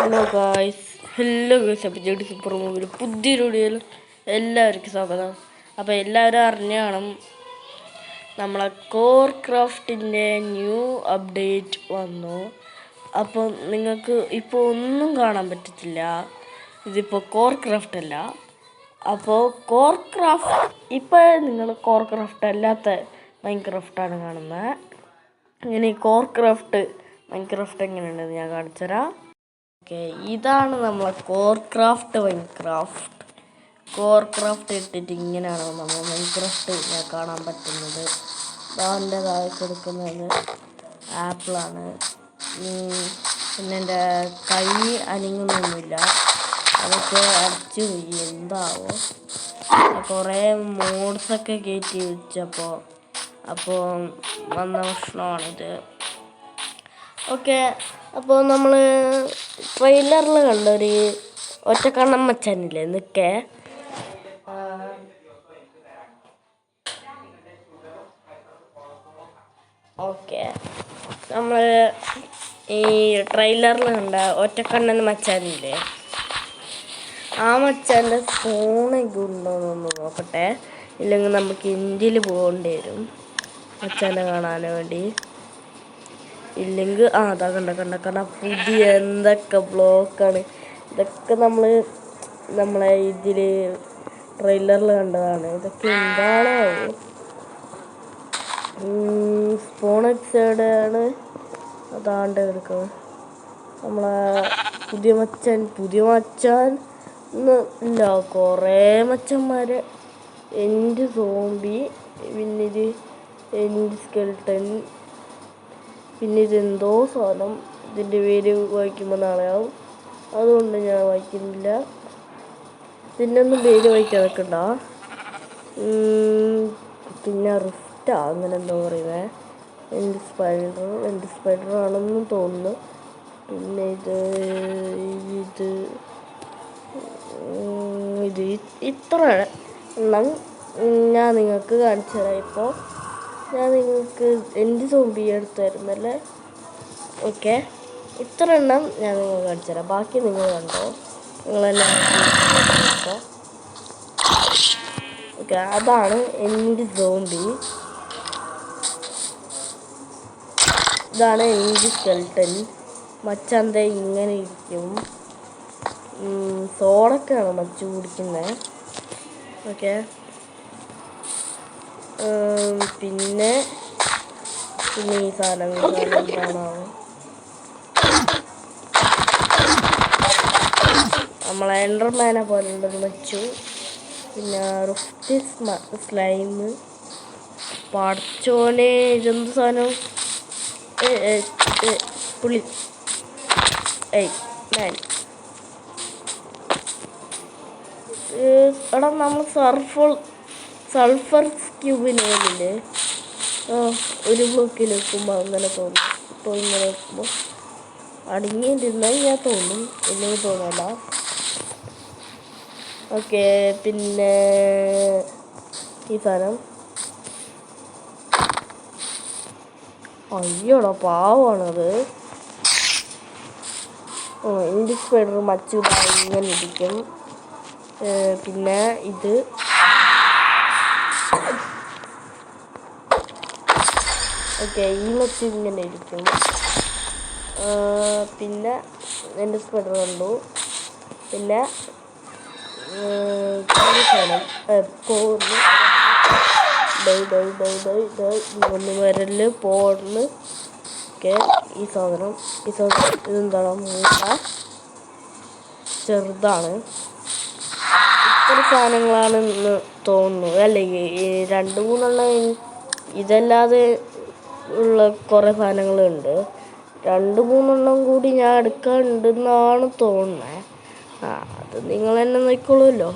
Hello guys അപ്പോൾ JD super മൂവിയിൽ പുതിയൊരു വീഡിയോയിൽ എല്ലാവർക്കും സ്വാഗതം. അപ്പോൾ എല്ലാവരും അറിഞ്ഞു കാണും, നമ്മളെ കോർ ക്രാഫ്റ്റിൻ്റെ ന്യൂ അപ്ഡേറ്റ് വന്നു. അപ്പം നിങ്ങൾക്ക് ഇപ്പോൾ ഒന്നും കാണാൻ പറ്റത്തില്ല, ഇതിപ്പോൾ കോർ ക്രാഫ്റ്റ് അല്ല. അപ്പോൾ കോർ ക്രാഫ്റ്റ് ഇപ്പോൾ നിങ്ങൾ കോർ ക്രാഫ്റ്റ് അല്ലാത്ത മൈൻക്രാഫ്റ്റാണ് കാണുന്നത്. ഇങ്ങനെ കോർ ക്രാഫ്റ്റ് മൈൻക്രാഫ്റ്റ് എങ്ങനെയുണ്ടെന്ന് ഞാൻ കാണിച്ചുതരാം. ഓക്കെ, ഇതാണ് നമ്മളെ കോർ ക്രാഫ്റ്റ് ഇട്ടിട്ട് ഇങ്ങനെയാണ് നമ്മൾ മൈൻക്രാഫ്റ്റ് കാണാൻ പറ്റുന്നത്. അതിൻ്റെ താഴെ കൊടുക്കുന്നത് ആപ്പിളാണ്. പിന്നെ എൻ്റെ കൈ അനങ്ങുന്നൊന്നുമില്ല, അതൊക്കെ അടച്ചു പോയി. എന്താവോ, കുറേ മോഡ്സൊക്കെ കയറ്റി വെച്ചപ്പോൾ വന്ന പ്രശ്നമാണിത്. ഓക്കെ, അപ്പോൾ നമ്മൾ ട്രെയിലറിൽ കണ്ടൊരു ഒറ്റക്കണ്ണം മച്ചാനില്ലേ നിൽക്കേ, ഓക്കെ, നമ്മൾ ഈ ട്രെയിലറിൽ കണ്ട ഒറ്റക്കണ്ണൻ മച്ചാനില്ലേ, ആ മച്ചാൻ്റെ ഫോണൊക്കെ ഉണ്ടോയെന്നൊന്ന് നോക്കട്ടെ. ഇല്ലെങ്കിൽ നമുക്ക് ഇന്ത്യയിൽ പോകേണ്ടി വരും മച്ചാനെ കാണാൻ വേണ്ടി. ഇല്ലെങ്കിൽ അതാ കണ്ട പുതിയ എന്തൊക്കെ ബ്ലോക്കാണ് ഇതൊക്കെ. നമ്മളെ ഇതിൽ ട്രെയിലറിൽ കണ്ടതാണ്. ഇതൊക്കെ എന്താണോ സ്പോൺ എക്സൈഡാണ് അതാണ്ട് എടുക്കുന്നത്. നമ്മളെ പുതിയ മച്ചാൻ ഇല്ല, കുറേ മച്ചന്മാരെ. എൻ്റെ സോംബി, പിന്നെ ഇത് എൻ്റെ സ്കെൽട്ടൻ, പിന്നെ ഇതെന്തോ സാധനം. ഇതിൻ്റെ പേര് വായിക്കുമ്പോൾ നാളെയാവും, അതുകൊണ്ട് ഞാൻ വായിക്കുന്നില്ല. ഇതിനൊന്നും പേര് വായിക്കാൻ നിൽക്കണ്ട. പിന്നെ റിഫ്റ്റാ അങ്ങനെ എന്തോ പറയുന്നത്. എൻ്റെ സ്പൈഡർ ആണെന്ന് തോന്നുന്നു. പിന്നെ ഇത് ഇത്ര എണ്ണം ഞാൻ നിങ്ങൾക്ക് കാണിച്ചു തരാം. ഇപ്പോൾ ഞാൻ നിങ്ങൾക്ക് എൻ്റെ സോംബി എടുത്തു തരുന്നല്ലേ. ഓക്കെ, ഇത്ര എണ്ണം ഞാൻ നിങ്ങൾക്ക് കാണിച്ചു തരാം. ബാക്കി നിങ്ങൾ കണ്ടോ, നിങ്ങളെല്ലാം. ഓക്കെ, അതാണ് എൻ്റെ സോംബി, ഇതാണ് എൻ്റെ സ്കെൽട്ടൻ. മച്ചാന്ത ഇങ്ങനെ ഇരിക്കും. സോഡൊക്കെയാണ് മച്ചു കുടിക്കുന്നത്. ഓക്കെ, പിന്നെ ഈ സാധനങ്ങൾ എന്താണാവും. നമ്മളെ എൻഡർമാനെ പോലെ ഉള്ളത് മച്ചു. പിന്നെ റുഫ്റ്റ് സ്ലൈം. പടച്ചോനെ, ഇതെന്ത് സാധനം. പുളി എടാ, നമ്മൾ സൾഫർ ക്യൂബിനേലില്ലേ, ഒരു ബ്ലോക്കിൽ വെക്കുമ്പോൾ അങ്ങനെ തോന്നും. ഇപ്പോൾ ഇങ്ങനെ വെക്കുമ്പോൾ അടങ്ങിയിരുന്നാൽ ഞാൻ തോന്നും, ഇല്ലെങ്കിൽ തോന്നല. ഓക്കെ, പിന്നെ ഈ സാധനം അയ്യോടാ പാവമാണത്. എൻ്റെ സ്പൈഡർ മച്ചു ഇങ്ങനെ ഇരിക്കും. പിന്നെ ഇത് ഓക്കെ, ഈ മച്ച് ഇങ്ങനെ ഇരിക്കും. പിന്നെ എൻ്റെ സ്പൈഡർ കണ്ടു. പിന്നെ മൂന്ന് വിരല് പോർന്ന്. ഓക്കെ, ഈ സാധനം ഇതെന്താണ്, മൂട്ട ചെറുതാണ്. ഇത്ര സാധനങ്ങളാണെന്ന് തോന്നുന്നു, അല്ലെങ്കിൽ 2-3 ഇതല്ലാതെ ഉള്ള കുറേ സാധനങ്ങളുണ്ട്. 2-3 കൂടി ഞാൻ എടുക്കാനുണ്ടെന്നാണ് തോന്നുന്നത്. അത് നിങ്ങൾ തന്നെ നോക്കിക്കോളുമല്ലോ.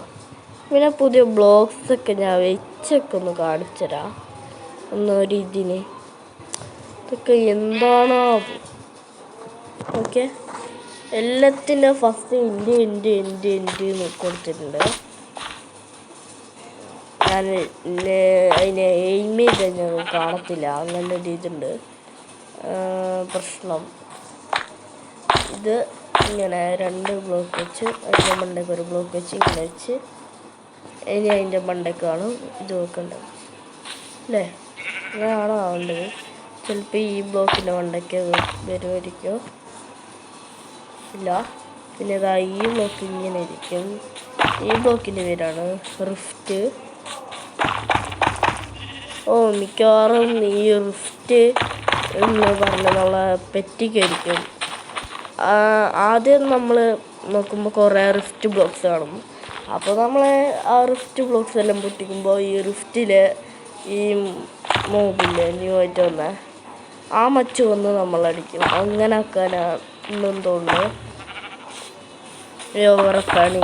പിന്നെ പുതിയ ബ്ലോഗ്സൊക്കെ ഞാൻ വെച്ചൊക്കെ ഒന്ന് കാണിച്ചു തരാം. ഒന്നൊരിതിന് ഇതൊക്കെ എന്താണോ. ഓക്കെ, എല്ലാത്തിൻ്റെ ഫസ്റ്റ് എൻ്റെ കൊടുത്തിട്ടുണ്ട്. ഞാൻ അതിനെ എയിം ചെയ്ത് കഴിഞ്ഞാൽ കാണത്തില്ല, അങ്ങനെ ഒരു ഇതുണ്ട് പ്രശ്നം. ഇത് ഇങ്ങനെ 2 ബ്ലോക്ക് വെച്ച് അതിൻ്റെ മണ്ടയ്ക്ക് ഒരു ബ്ലോക്ക് വെച്ച് ഇങ്ങനെ വെച്ച് ഇനി അതിൻ്റെ മണ്ടയ്ക്കാണ് ഇത് വെക്കേണ്ടത് അല്ലേ? അങ്ങനെയാണോ ആവേണ്ടത്? ചിലപ്പോൾ ഈ ബ്ലോക്കിൻ്റെ മണ്ടയ്ക്ക് വരുമായിരിക്കും, ഇല്ല. പിന്നെ ഇതാ ഈ ബ്ലോക്ക് ഇങ്ങനെ ഇരിക്കും. ഈ ബ്ലോക്കിൻ്റെ പേരാണ് റിഫ്റ്റ്. മിക്കവാറും ഈ റിഫ്റ്റ് എന്ന് പറഞ്ഞുള്ള പെറ്റിക്കായിരിക്കും. ആദ്യം നമ്മൾ നോക്കുമ്പോൾ കുറേ റിഫ്റ്റ് ബ്ലോക്സ് കാണും. അപ്പോൾ നമ്മൾ ആ റിഫ്റ്റ് ബ്ലോക്സ് എല്ലാം പൊട്ടിക്കുമ്പോൾ ഈ റിഫ്റ്റിൽ ഈ മോബില്ലേ ന്യൂ ആയിട്ട് വന്ന ആ മച്ച് വന്ന് നമ്മളടിക്കും. അങ്ങനെ ആക്കാനാണെന്ന് തോന്നുന്നു ഓവറക്കാണ്.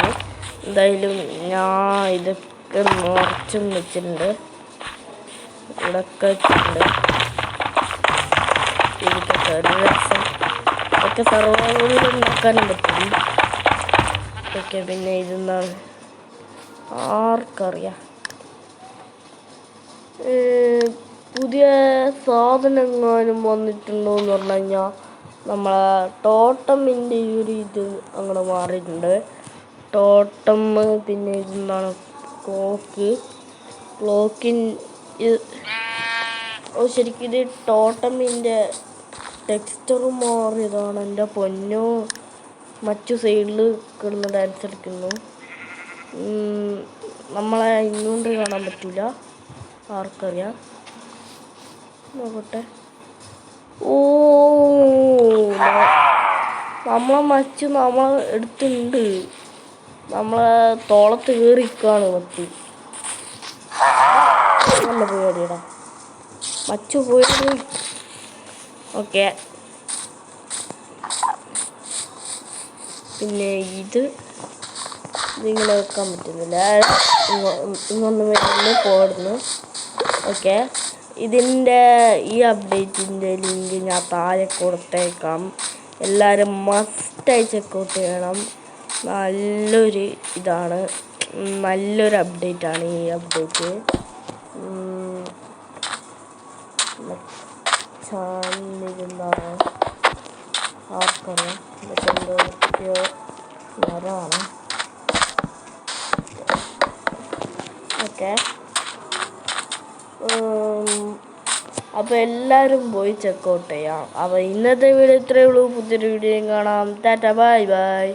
എന്തായാലും ഞാൻ ഇതൊക്കെ നിറച്ചും വെച്ചിട്ടുണ്ട്, ഇവിടെയൊക്കെ വെച്ചിട്ടുണ്ട്. ഇതൊക്കെ ഒരു രസം ഒക്കെ സർവൈവൽ ഉണ്ടാക്കാനും പറ്റും. ഓക്കെ, പിന്നെ ഇതെന്താണ് ആർക്കറിയാം? പുതിയ സാധനങ്ങളും വന്നിട്ടുണ്ടോ എന്ന് പറഞ്ഞു കഴിഞ്ഞാൽ നമ്മളെ ടോട്ടമിൻ്റെ ഈ ഒരു ഇത് അങ്ങനെ മാറിയിട്ടുണ്ട്. ടോട്ടം, പിന്നെ ഇതെന്താണ് ക്ലോക്കിൻ ശരിക്കും ഇത് ടോട്ടമിൻ്റെ ടെക്സ്ചർ മാറിയതാണ്. എൻ്റെ പൊന്നോ, മറ്റു സൈഡിൽ കിടന്ന് ഡാൻസ് കളിക്കുന്നു. നമ്മളെ ഇന്നുകൊണ്ട് കാണാൻ പറ്റില്ല, ആർക്കറിയാം? നോക്കട്ടെ. നമ്മളെ മച്ച് നമ്മളെ എടുത്തുണ്ട്, നമ്മളെ തോളത്ത് കയറിക്കാണ് പറ്റി. നല്ല പരിപാടിയടാ, മച്ചു പോയത്. ഓക്കെ, പിന്നെ ഇതിങ്ങനെ വെക്കാൻ പറ്റുന്നില്ല, ഇങ്ങൊന്നും വരുന്നു പോടുന്നു. ഓക്കെ, ഇതിൻ്റെ ഈ അപ്ഡേറ്റിൻ്റെ ലിങ്ക് ഞാൻ താഴെ കൊടുത്തേക്കാം. എല്ലാവരും മസ്റ്റായി ചെക്കൗട്ട് ചെയ്യണം. നല്ലൊരു ഇതാണ്, നല്ലൊരു അപ്ഡേറ്റാണ് ഈ അപ്ഡേറ്റ്. ചാനലിരുന്നാണ് ആർക്കറിയാം, ഇതൊക്കെ എന്തോ നിറമാണ്. ഓക്കെ, അപ്പോൾ എല്ലാവരും പോയി ചെക്കൗട്ട് ചെയ്യാം. അപ്പോൾ ഇന്നത്തെ വീഡിയോ ഇത്രയേ ഉള്ളൂ. പുതിയൊരു വീഡിയോയും കാണാം. Tata, bye bye.